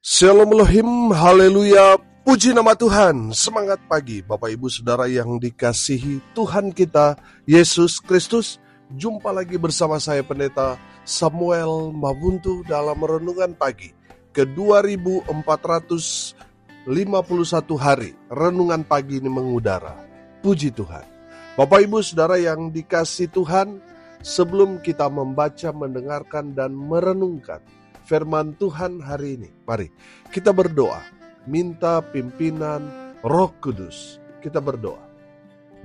Shalom Elohim, haleluya, puji nama Tuhan. Semangat pagi Bapak Ibu Saudara yang dikasihi Tuhan kita Yesus Kristus. Jumpa lagi bersama saya Pendeta Samuel Mabuntu dalam renungan pagi ke 2451 hari. Renungan pagi ini mengudara. Puji Tuhan. Bapak Ibu Saudara yang dikasihi Tuhan, sebelum kita membaca, mendengarkan dan merenungkan firman Tuhan hari ini, mari kita berdoa, minta pimpinan Roh Kudus. Kita berdoa.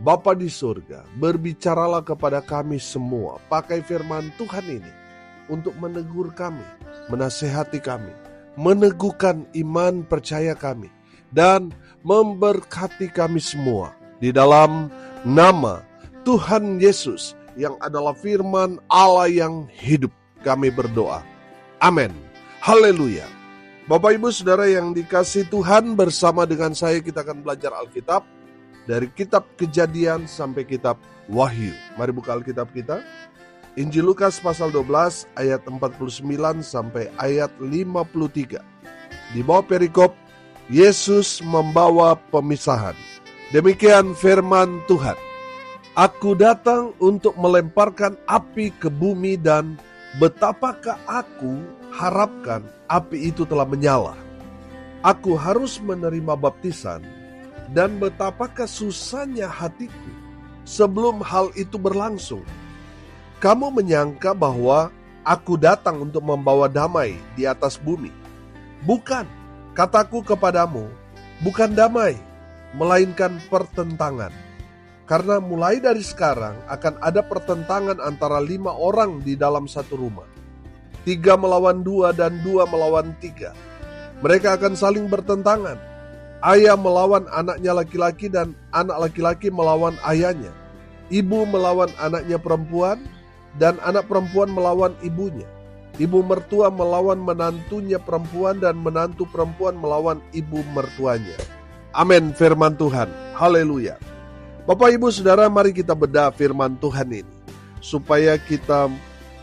Bapa di surga, berbicaralah kepada kami semua, pakai firman Tuhan ini untuk menegur kami, menasehati kami, meneguhkan iman percaya kami, dan memberkati kami semua. Di dalam nama Tuhan Yesus yang adalah firman Allah yang hidup, kami berdoa. Amin. Haleluya. Bapak Ibu Saudara yang dikasihi Tuhan, bersama dengan saya kita akan belajar Alkitab dari kitab Kejadian sampai kitab Wahyu. Mari buka Alkitab kita. Injil Lukas pasal 12 ayat 49 sampai ayat 53. Di bawah perikop, Yesus membawa pemisahan. Demikian firman Tuhan. Aku datang untuk melemparkan api ke bumi dan betapakah aku harapkan api itu telah menyala. Aku harus menerima baptisan dan betapakah susahnya hatiku sebelum hal itu berlangsung. Kamu menyangka bahwa aku datang untuk membawa damai di atas bumi. Bukan, kataku kepadamu, bukan damai, melainkan pertentangan. Karena mulai dari sekarang akan ada pertentangan antara 5 orang di dalam satu rumah. 3 melawan 2 dan 2 melawan 3. Mereka akan saling bertentangan. Ayah melawan anaknya laki-laki dan anak laki-laki melawan ayahnya. Ibu melawan anaknya perempuan dan anak perempuan melawan ibunya. Ibu mertua melawan menantunya perempuan dan menantu perempuan melawan ibu mertuanya. Amin, firman Tuhan. Haleluya. Bapak Ibu Saudara, mari kita bedah firman Tuhan ini supaya kita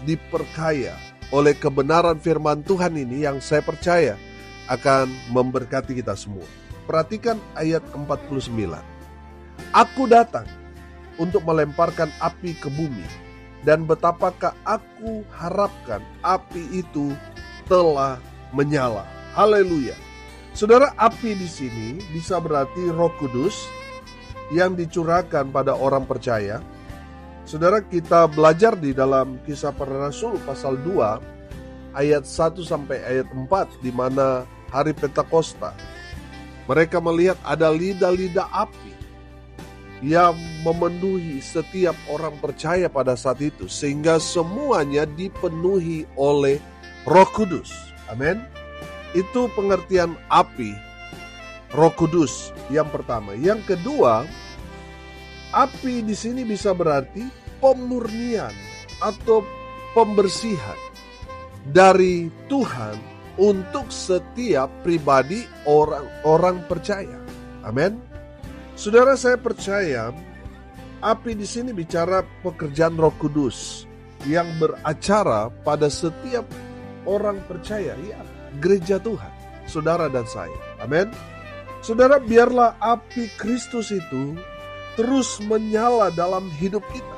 diperkaya oleh kebenaran firman Tuhan ini yang saya percaya akan memberkati kita semua. Perhatikan ayat 49. Aku datang untuk melemparkan api ke bumi, dan betapakah aku harapkan api itu telah menyala. Haleluya. Saudara, api di sini bisa berarti Roh Kudus yang dicurahkan pada orang percaya. Saudara, kita belajar di dalam Kisah Para Rasul pasal 2 ayat 1 sampai ayat 4, di mana hari Pentakosta mereka melihat ada lidah-lidah api yang memenuhi setiap orang percaya pada saat itu, sehingga semuanya dipenuhi oleh Roh Kudus. Amin. Itu pengertian api Roh Kudus yang pertama. Yang kedua, api di sini bisa berarti pemurnian atau pembersihan dari Tuhan untuk setiap pribadi orang-orang percaya. Amin. Saudara, saya percaya api di sini bicara pekerjaan Roh Kudus yang beracara pada setiap orang percaya, ya, gereja Tuhan, saudara dan saya. Amin. Saudara, biarlah api Kristus itu terus menyala dalam hidup kita,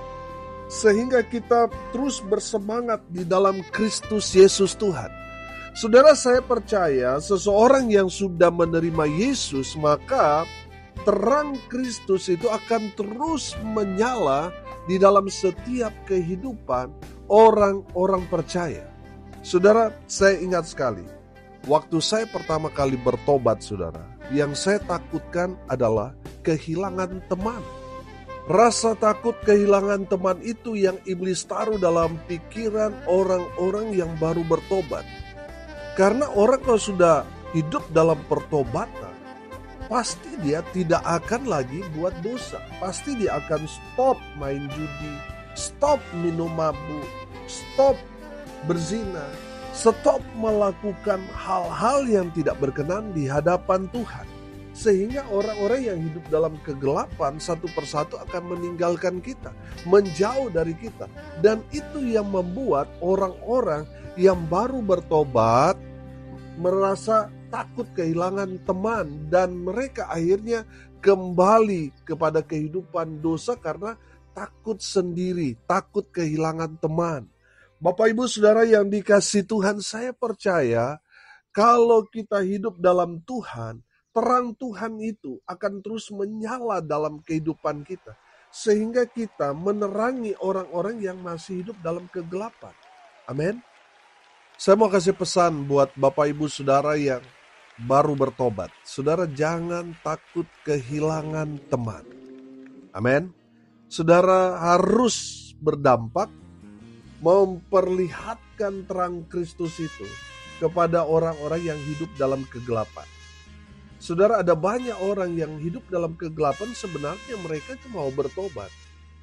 sehingga kita terus bersemangat di dalam Kristus Yesus Tuhan. Saudara, saya percaya seseorang yang sudah menerima Yesus, maka terang Kristus itu akan terus menyala di dalam setiap kehidupan orang-orang percaya. Saudara, saya ingat sekali, waktu saya pertama kali bertobat, saudara, yang saya takutkan adalah kehilangan teman. Rasa takut kehilangan teman itu yang iblis taruh dalam pikiran orang-orang yang baru bertobat. Karena orang kalau sudah hidup dalam pertobatan, pasti dia tidak akan lagi buat dosa. Pasti dia akan stop main judi, stop minum mabuk, stop berzina, stop melakukan hal-hal yang tidak berkenan di hadapan Tuhan. Sehingga orang-orang yang hidup dalam kegelapan satu persatu akan meninggalkan kita, menjauh dari kita. Dan itu yang membuat orang-orang yang baru bertobat merasa takut kehilangan teman, dan mereka akhirnya kembali kepada kehidupan dosa karena takut sendiri, takut kehilangan teman. Bapak Ibu Saudara yang dikasihi Tuhan, saya percaya kalau kita hidup dalam Tuhan, terang Tuhan itu akan terus menyala dalam kehidupan kita, sehingga kita menerangi orang-orang yang masih hidup dalam kegelapan. Amin. Saya mau kasih pesan buat Bapak Ibu Saudara yang baru bertobat. Saudara jangan takut kehilangan teman. Amin. Saudara harus berdampak memperlihatkan terang Kristus itu kepada orang-orang yang hidup dalam kegelapan. Saudara, ada banyak orang yang hidup dalam kegelapan, sebenarnya mereka cuma mau bertobat.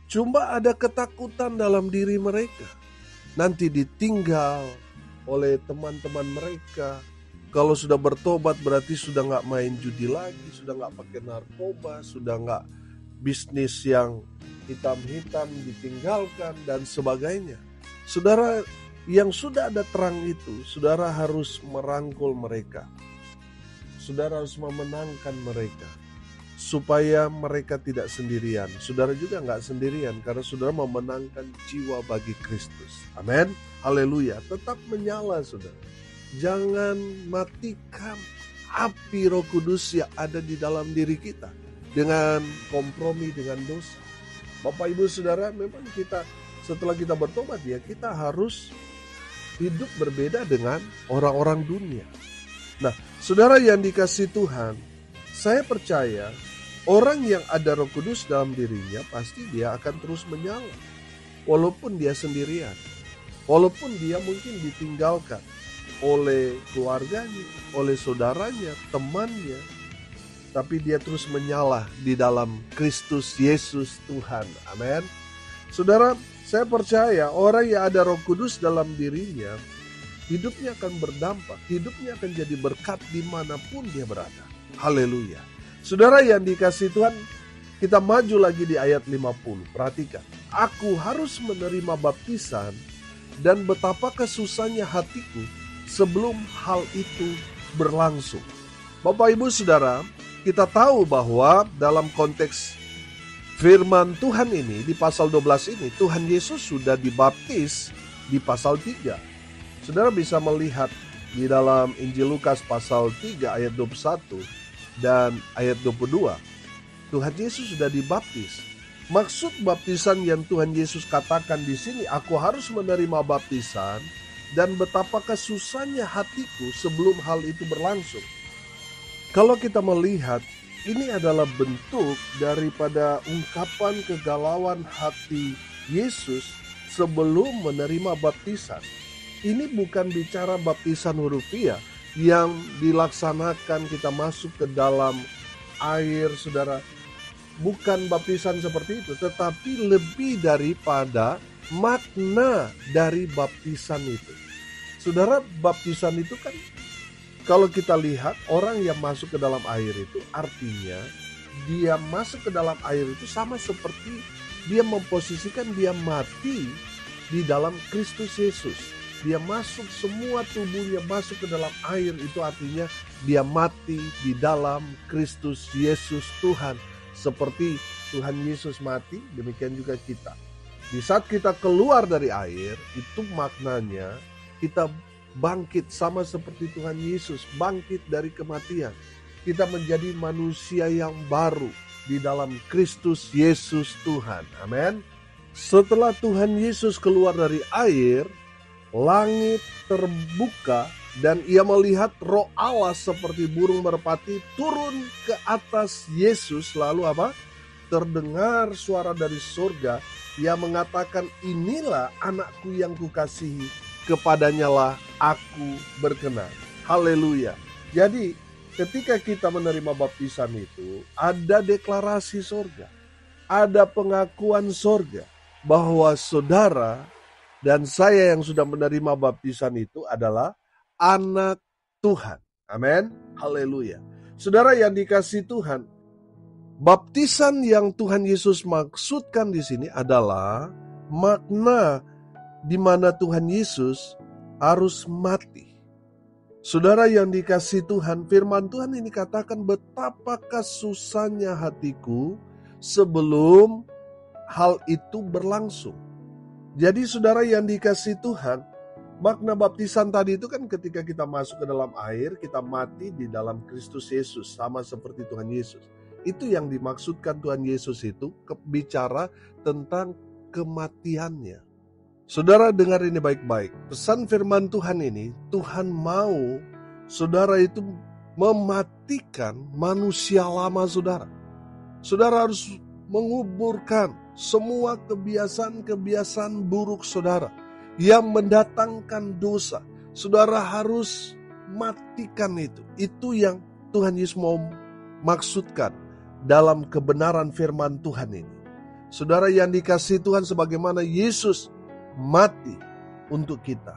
Cuma ada ketakutan dalam diri mereka. Nanti ditinggal oleh teman-teman mereka. Kalau sudah bertobat berarti sudah gak main judi lagi, sudah gak pakai narkoba, sudah gak bisnis yang hitam-hitam ditinggalkan dan sebagainya. Saudara, yang sudah ada terang itu, saudara harus merangkul mereka. Saudara harus memenangkan mereka supaya mereka tidak sendirian. Saudara juga gak sendirian karena saudara memenangkan jiwa bagi Kristus. Amin. Haleluya. Tetap menyala, saudara. Jangan matikan api Roh Kudus yang ada di dalam diri kita dengan kompromi dengan dosa. Bapak Ibu Saudara, memang kita setelah kita bertobat ya, kita harus hidup berbeda dengan orang-orang dunia. Nah, saudara yang dikasihi Tuhan, saya percaya orang yang ada Roh Kudus dalam dirinya pasti dia akan terus menyala. Walaupun dia sendirian, walaupun dia mungkin ditinggalkan oleh keluarganya, oleh saudaranya, temannya, tapi dia terus menyala di dalam Kristus Yesus Tuhan. Amin. Saudara, saya percaya orang yang ada Roh Kudus dalam dirinya, hidupnya akan berdampak, hidupnya akan jadi berkat dimanapun dia berada. Haleluya. Saudara yang dikasihi Tuhan, kita maju lagi di ayat 50. Perhatikan. Aku harus menerima baptisan dan betapa kesusahnya hatiku sebelum hal itu berlangsung. Bapak Ibu Saudara, kita tahu bahwa dalam konteks firman Tuhan ini, di pasal 12 ini, Tuhan Yesus sudah dibaptis di pasal 3. Saudara bisa melihat di dalam Injil Lukas pasal 3 ayat 21 dan ayat 22. Tuhan Yesus sudah dibaptis. Maksud baptisan yang Tuhan Yesus katakan di sini, aku harus menerima baptisan dan betapa kesusahnya hatiku sebelum hal itu berlangsung. Kalau kita melihat, ini adalah bentuk daripada ungkapan kegalauan hati Yesus sebelum menerima baptisan. Ini bukan bicara baptisan hurufiah yang dilaksanakan kita masuk ke dalam air, saudara. Bukan baptisan seperti itu, tetapi lebih daripada makna dari baptisan itu. Saudara, baptisan itu kan kalau kita lihat orang yang masuk ke dalam air itu artinya dia masuk ke dalam air itu sama seperti dia memposisikan dia mati di dalam Kristus Yesus. Dia masuk, semua tubuhnya masuk ke dalam air, itu artinya dia mati di dalam Kristus Yesus Tuhan. Seperti Tuhan Yesus mati, demikian juga kita. Di saat kita keluar dari air, itu maknanya kita bangkit sama seperti Tuhan Yesus, bangkit dari kematian. Kita menjadi manusia yang baru di dalam Kristus Yesus Tuhan. Amin. Setelah Tuhan Yesus keluar dari air, langit terbuka dan ia melihat Roh Allah seperti burung merpati turun ke atas Yesus. Lalu apa? Terdengar suara dari surga yang mengatakan, inilah anakku yang kukasihi, kepadanyalah aku berkenan. Haleluya. Jadi ketika kita menerima baptisan itu, ada deklarasi surga, ada pengakuan surga bahwa saudara dan saya yang sudah menerima baptisan itu adalah anak Tuhan. Amin. Haleluya. Saudara yang dikasihi Tuhan, baptisan yang Tuhan Yesus maksudkan di sini adalah makna di mana Tuhan Yesus harus mati. Saudara yang dikasihi Tuhan, firman Tuhan ini katakan betapakah susahnya hatiku sebelum hal itu berlangsung. Jadi saudara yang dikasihi Tuhan, makna baptisan tadi itu kan ketika kita masuk ke dalam air, kita mati di dalam Kristus Yesus, sama seperti Tuhan Yesus. Itu yang dimaksudkan Tuhan Yesus itu, bicara tentang kematiannya. Saudara dengar ini baik-baik, pesan firman Tuhan ini, Tuhan mau saudara itu mematikan manusia lama saudara. Saudara harus menguburkan semua kebiasaan-kebiasaan buruk saudara yang mendatangkan dosa. Saudara harus matikan itu. Itu yang Tuhan Yesus mau maksudkan dalam kebenaran firman Tuhan ini. Saudara yang dikasihi Tuhan, sebagaimana Yesus mati untuk kita,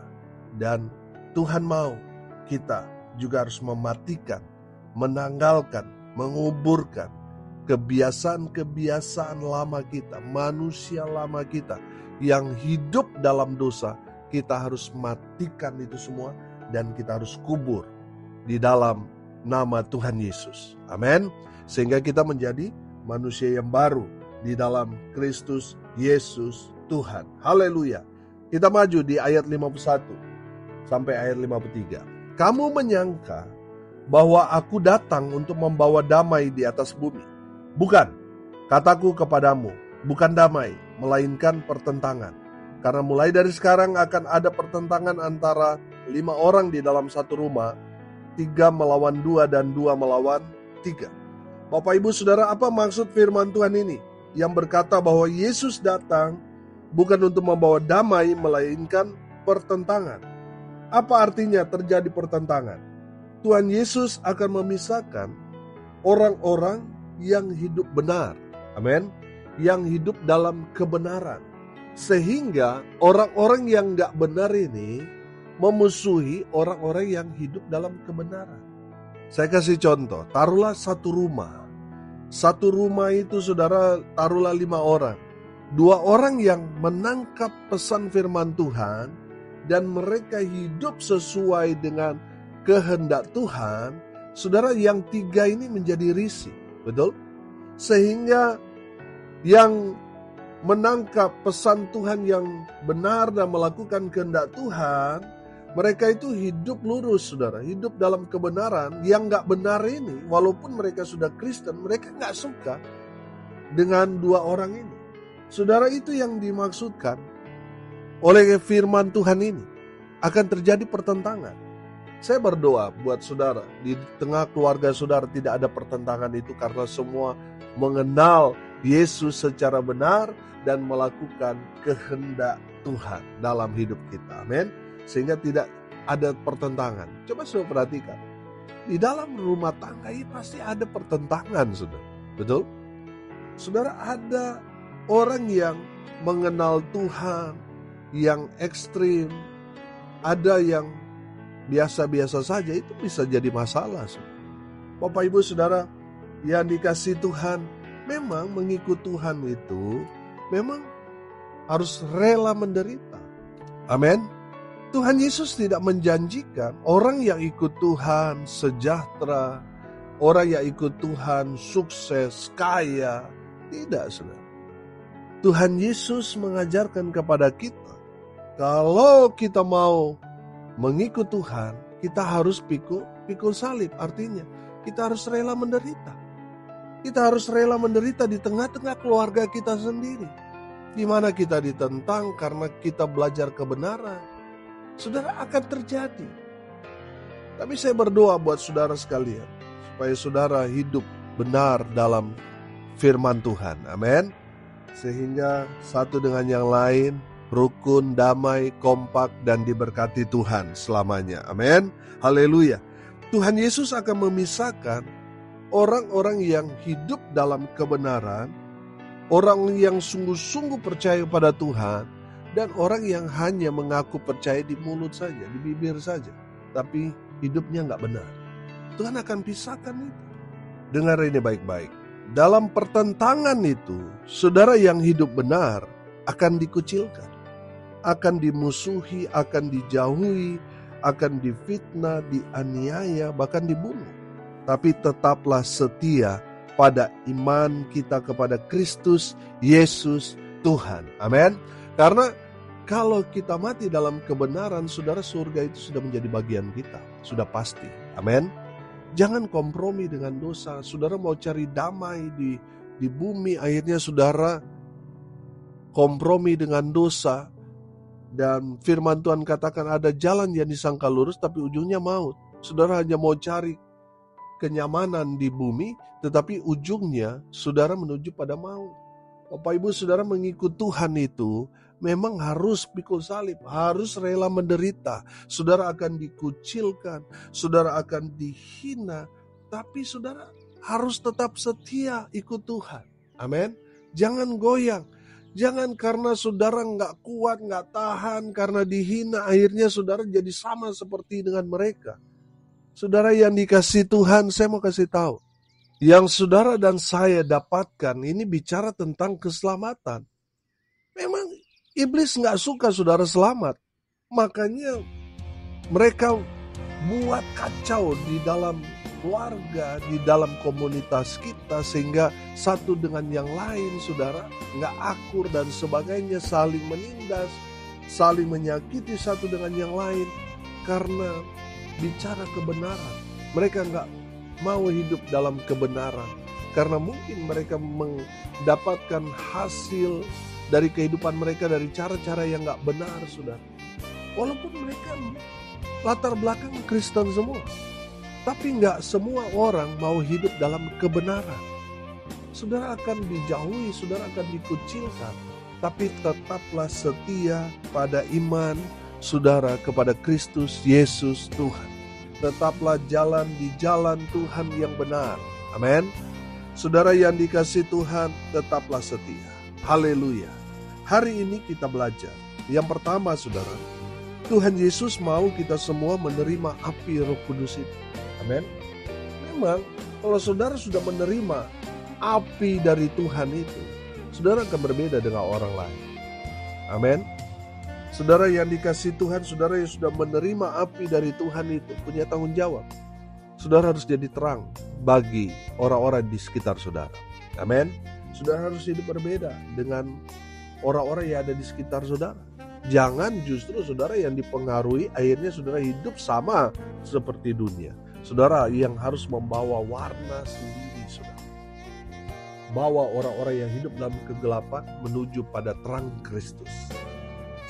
dan Tuhan mau kita juga harus mematikan, menanggalkan, menguburkan kebiasaan-kebiasaan lama kita, manusia lama kita yang hidup dalam dosa. Kita harus matikan itu semua dan kita harus kubur di dalam nama Tuhan Yesus. Amin. Sehingga kita menjadi manusia yang baru di dalam Kristus Yesus Tuhan. Haleluya. Kita maju di ayat 51 sampai ayat 53. Kamu menyangka bahwa aku datang untuk membawa damai di atas bumi. Bukan, kataku kepadamu, bukan damai, melainkan pertentangan. Karena mulai dari sekarang akan ada pertentangan antara 5 orang di dalam satu rumah, 3 melawan 2 dan 2 melawan 3. Bapak Ibu Saudara, apa maksud firman Tuhan ini? Yang berkata bahwa Yesus datang bukan untuk membawa damai, melainkan pertentangan. Apa artinya terjadi pertentangan? Tuhan Yesus akan memisahkan orang-orang yang hidup benar. Amin. Yang hidup dalam kebenaran. Sehingga orang-orang yang gak benar ini memusuhi orang-orang yang hidup dalam kebenaran. Saya kasih contoh, taruhlah satu rumah. Satu rumah itu saudara taruhlah 5 orang. 2 orang yang menangkap pesan firman Tuhan dan mereka hidup sesuai dengan kehendak Tuhan, saudara yang 3 ini menjadi risih, betul? Sehingga yang menangkap pesan Tuhan yang benar dan melakukan kehendak Tuhan, mereka itu hidup lurus saudara, hidup dalam kebenaran. Yang gak benar ini, walaupun mereka sudah Kristen, mereka gak suka dengan 2 orang ini. Saudara, itu yang dimaksudkan oleh firman Tuhan ini. Akan terjadi pertentangan. Saya berdoa buat saudara, di tengah keluarga saudara tidak ada pertentangan itu, karena semua mengenal Yesus secara benar dan melakukan kehendak Tuhan dalam hidup kita. Amin. Sehingga tidak ada pertentangan. Coba saudara perhatikan. Di dalam rumah tangga ini pasti ada pertentangan, saudara. Betul? Saudara, ada orang yang mengenal Tuhan, yang ekstrim, ada yang biasa-biasa saja, itu bisa jadi masalah. Saudara. Bapak Ibu Saudara yang dikasihi Tuhan, memang mengikut Tuhan itu memang harus rela menderita. Amin. Tuhan Yesus tidak menjanjikan orang yang ikut Tuhan sejahtera, orang yang ikut Tuhan sukses, kaya. Tidak, saudara. Tuhan Yesus mengajarkan kepada kita, kalau kita mau mengikut Tuhan, kita harus pikul salib. Artinya, kita harus rela menderita. Kita harus rela menderita di tengah-tengah keluarga kita sendiri. Di mana kita ditentang karena kita belajar kebenaran. Saudara, akan terjadi. Tapi saya berdoa buat saudara sekalian, supaya saudara hidup benar dalam firman Tuhan. Amin. Sehingga satu dengan yang lain rukun, damai, kompak, dan diberkati Tuhan selamanya. Amin. Haleluya. Tuhan Yesus akan memisahkan orang-orang yang hidup dalam kebenaran, orang yang sungguh-sungguh percaya pada Tuhan, dan orang yang hanya mengaku percaya di mulut saja, di bibir saja, tapi hidupnya gak benar. Tuhan akan pisahkan itu. Dengar ini baik-baik. Dalam pertentangan itu, saudara yang hidup benar akan dikucilkan, akan dimusuhi, akan dijauhi, akan difitnah, dianiaya, bahkan dibunuh. Tapi tetaplah setia pada iman kita kepada Kristus Yesus Tuhan. Amin. Karena kalau kita mati dalam kebenaran, saudara, surga itu sudah menjadi bagian kita. Sudah pasti. Amin. Jangan kompromi dengan dosa. Saudara mau cari damai di bumi, akhirnya saudara kompromi dengan dosa. Dan firman Tuhan katakan ada jalan yang disangka lurus tapi ujungnya maut. Saudara hanya mau cari kenyamanan di bumi, tetapi ujungnya saudara menuju pada maut. Bapak Ibu, saudara mengikut Tuhan itu memang harus pikul salib, harus rela menderita. Saudara akan dikucilkan, saudara akan dihina, tapi saudara harus tetap setia ikut Tuhan. Amin. Jangan goyang. Jangan karena saudara nggak kuat, nggak tahan, karena dihina, akhirnya saudara jadi sama seperti dengan mereka. Saudara yang dikasih Tuhan, saya mau kasih tahu. Yang saudara dan saya dapatkan ini bicara tentang keselamatan. Memang iblis nggak suka saudara selamat. Makanya mereka buat kacau di dalam keluarga, di dalam komunitas kita, sehingga satu dengan yang lain saudara nggak akur dan sebagainya, saling menindas, saling menyakiti satu dengan yang lain karena bicara kebenaran. Mereka nggak mau hidup dalam kebenaran karena mungkin mereka mendapatkan hasil dari kehidupan mereka dari cara-cara yang nggak benar, saudara. Walaupun mereka latar belakang Kristen semua, tapi nggak semua orang mau hidup dalam kebenaran. Saudara akan dijauhi, saudara akan dikucilkan. Tapi tetaplah setia pada iman saudara kepada Kristus Yesus Tuhan. Tetaplah jalan di jalan Tuhan yang benar. Amin. Saudara yang dikasih Tuhan, tetaplah setia. Haleluya. Hari ini kita belajar. Yang pertama saudara, Tuhan Yesus mau kita semua menerima api Roh Kudus itu. Amin. Memang kalau saudara sudah menerima api dari Tuhan itu, saudara akan berbeda dengan orang lain. Amin. Saudara yang dikasih Tuhan, saudara yang sudah menerima api dari Tuhan itu punya tanggung jawab. Saudara harus jadi terang bagi orang-orang di sekitar saudara. Amin. Saudara harus hidup berbeda dengan orang-orang yang ada di sekitar saudara. Jangan justru saudara yang dipengaruhi akhirnya saudara hidup sama seperti dunia. Saudara yang harus membawa warna sendiri, saudara. Bawa orang-orang yang hidup dalam kegelapan menuju pada terang Kristus.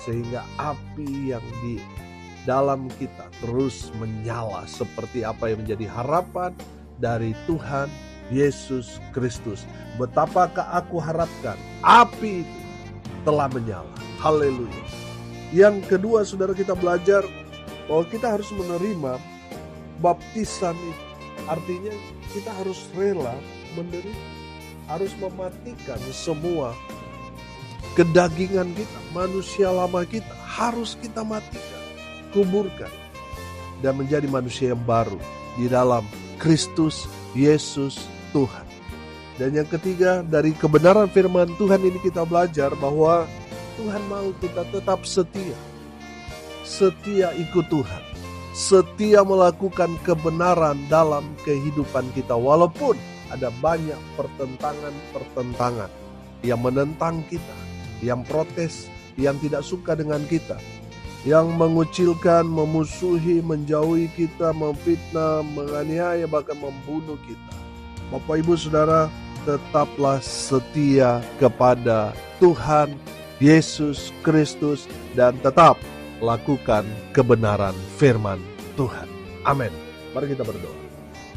Sehingga api yang di dalam kita terus menyala seperti apa yang menjadi harapan dari Tuhan Yesus Kristus. Betapakah aku harapkan api itu telah menyala. Haleluya. Yang kedua saudara, kita belajar bahwa kita harus menerima baptisan itu. Artinya kita harus rela menderita, harus mematikan semua kedagingan kita, manusia lama kita harus kita matikan, kuburkan, dan menjadi manusia yang baru di dalam Kristus Yesus Tuhan. Dan yang ketiga, dari kebenaran firman Tuhan ini kita belajar bahwa Tuhan mau kita tetap setia, setia ikut Tuhan, setia melakukan kebenaran dalam kehidupan kita, walaupun ada banyak pertentangan yang menentang kita, yang protes, yang tidak suka dengan kita, yang mengucilkan, memusuhi, menjauhi kita, memfitnah, menganiaya, bahkan membunuh kita. Bapak Ibu Saudara, tetaplah setia kepada Tuhan Yesus Kristus dan tetap lakukan kebenaran firman Tuhan. Amin. Mari kita berdoa.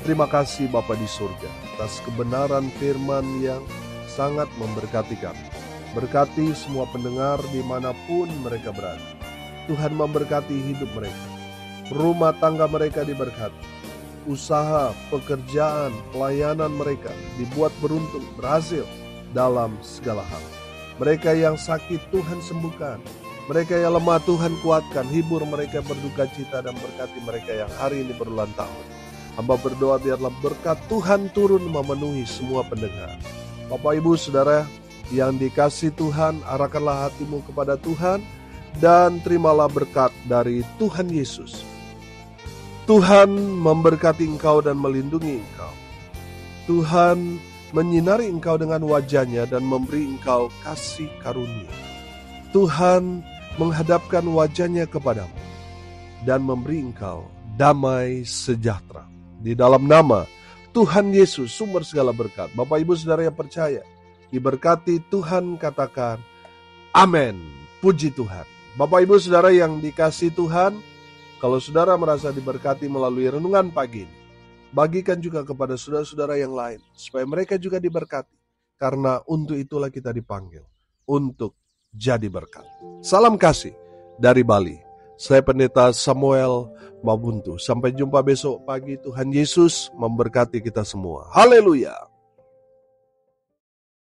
Terima kasih Bapa di surga atas kebenaran firman yang sangat memberkati kami. Berkati semua pendengar dimanapun mereka berada. Tuhan memberkati hidup mereka. Rumah tangga mereka diberkati. Usaha, pekerjaan, pelayanan mereka dibuat beruntung, berhasil dalam segala hal. Mereka yang sakit Tuhan sembuhkan. Mereka yang lemah Tuhan kuatkan. Hibur mereka berduka cita dan berkati mereka yang hari ini berulang tahun. Hamba berdoa biarlah berkat Tuhan turun memenuhi semua pendengar. Bapak Ibu Saudara yang dikasih Tuhan, arahkanlah hatimu kepada Tuhan dan terimalah berkat dari Tuhan Yesus. Tuhan memberkati engkau dan melindungi engkau. Tuhan menyinari engkau dengan wajah-Nya dan memberi engkau kasih karunia. Tuhan menghadapkan wajah-Nya kepadamu dan memberi engkau damai sejahtera. Di dalam nama Tuhan Yesus, sumber segala berkat. Bapak Ibu Saudara yang percaya, diberkati Tuhan, katakan amin. Puji Tuhan. Bapak Ibu Saudara yang dikasihi Tuhan, kalau saudara merasa diberkati melalui renungan pagi ini, bagikan juga kepada saudara-saudara yang lain, supaya mereka juga diberkati. Karena untuk itulah kita dipanggil, untuk jadi berkat. Salam kasih dari Bali. Saya Pendeta Samuel Mabuntu. Sampai jumpa besok pagi. Tuhan Yesus memberkati kita semua. Haleluya.